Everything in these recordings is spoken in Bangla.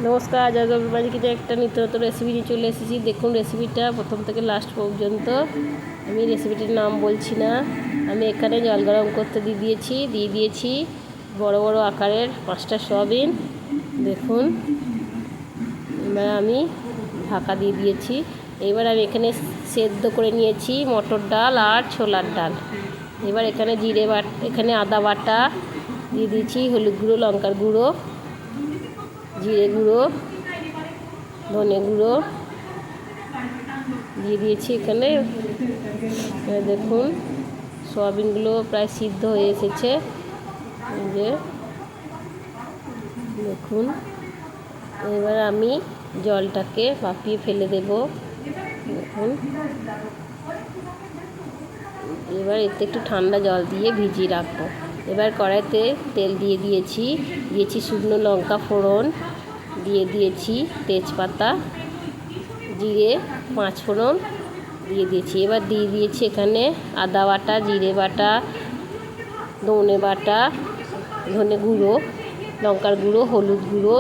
নমস্কার, জয়গোপাল বাড়ি থেকে একটা নিত্য নতুন রেসিপি নিয়ে চলে এসেছি। দেখুন রেসিপিটা প্রথম থেকে লাস্ট পর্যন্ত। আমি রেসিপিটির নাম বলছি না। আমি এখানে জল গরম করতে দিয়ে দিয়েছি বড় বড় আকারের 5টা সয়াবিন। দেখুন এবার আমি ঢাকা দিয়ে দিয়েছি। এবার আমি এখানে সেদ্ধ করে নিয়েছি মটর ডাল আর ছোলার ডাল। এবার এখানে এখানে আদা বাটা দিয়ে দিয়েছি, হলুদ গুঁড়ো, লঙ্কার গুঁড়ো, জিরে গুঁড়ো, ধনে গুঁড়ো দিয়ে দিয়েছি এখানে। দেখুন সয়াবিনগুলো প্রায় সিদ্ধ হয়ে এসেছে। যে দেখুন এবার আমি জলটাকে ভাপিয়ে ফেলে দেব। দেখুন এবার এতে একটু ঠান্ডা জল দিয়ে ভিজিয়ে রাখবো। এবার কড়াইতে তেল দিয়েছি শুকনো লঙ্কা ফোড়ন, দিয়ে দিয়েছি তেজপাতা, জিরে, 5 ফোড়ন দিয়ে দিয়েছি। এবার দিয়ে দিয়েছি এখানে আদা বাটা, জিরে বাটা, ধনে বাটা, ধনে গুঁড়ো, লঙ্কার গুঁড়ো, হলুদ গুঁড়ো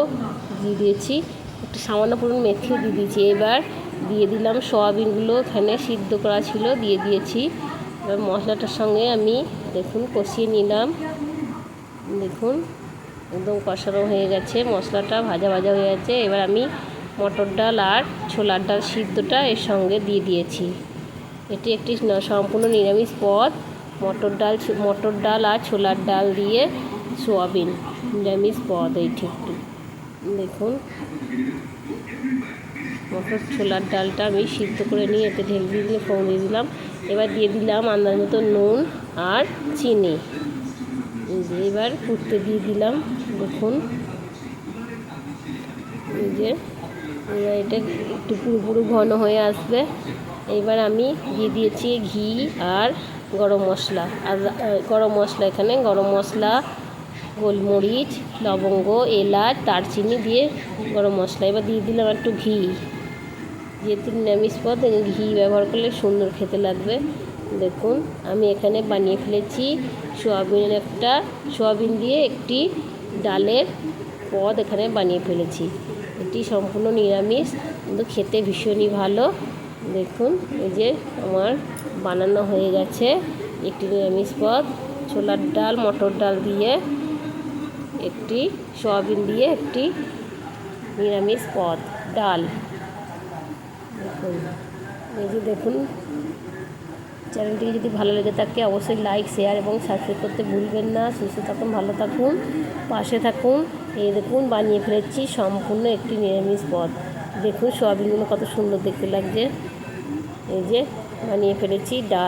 দিয়ে দিয়েছি, একটু সামান্য পরিমাণ মেথিও দিয়ে দিয়েছি। এবার দিয়ে দিলাম সয়াবিনগুলো এখানে সিদ্ধ করা ছিল, দিয়ে দিয়েছি। এবার মশলাটার সঙ্গে আমি দেখুন কষিয়ে নিলাম। দেখুন একদম কষানো হয়ে গেছে, মশলাটা ভাজা হয়ে গেছে। এবার আমি মটর ডাল আর ছোলার ডাল সিদ্ধটা এর সঙ্গে দিয়ে দিয়েছি। এটি একটি সম্পূর্ণ নিরামিষ পদ। মটর ডাল আর ছোলার ডাল দিয়ে সোয়াবিন, নিরামিষ পদ এইটি একটি। দেখুন মটর ছোলার ডালটা আমি সিদ্ধ করে নিয়ে এতে ঢেলে দিয়ে ফোড়ন দিয়ে দিলাম। এবার দিয়ে দিলাম আন্দাজ মতো নুন আর চিনি। এবার ফুটতে দিয়ে দিলাম। দেখুন এবার এটা একটু পুরো ঘন হয়ে আসবে। এবার আমি দিয়ে দিয়েছি ঘি আর গরম মশলা। এখানে গরম মশলা, গোলমরিচ, লবঙ্গ, এলাচ, দারচিনি দিয়ে গরম মশলা। এবার দিয়ে দিলাম একটু ঘি, যেহেতু নিরামিষ পদ ঘি ব্যবহার করলে সুন্দর খেতে লাগবে। দেখুন আমি এখানে বানিয়ে ফেলেছি সোয়াবিন দিয়ে একটি ডালের পদ এখানে বানিয়ে ফেলেছি। এটি সম্পূর্ণ নিরামিষ কিন্তু খেতে ভীষণই ভালো। দেখুন এই যে আমার বানানো হয়ে গেছে একটি নিরামিষ পদ। ছোলার ডাল, মটর ডাল দিয়ে একটি, সয়াবিন দিয়ে একটি নিরামিষ পদ ডাল। দেখুন এই যে দেখুন, চ্যানেলটিকে যদি ভালো লেগে থাকে অবশ্যই লাইক, শেয়ার এবং সাবস্ক্রাইব করতে ভুলবেন না। সুস্থ থাকুন, ভালো থাকুন, পাশে থাকুন। এই দেখুন বানিয়ে ফেলেছি সম্পূর্ণ একটি নিরামিষ পদ। দেখুন সোয়াবিনগুলো কত সুন্দর দেখতে লাগছে। এই যে বানিয়ে ফেলেছি ডাল।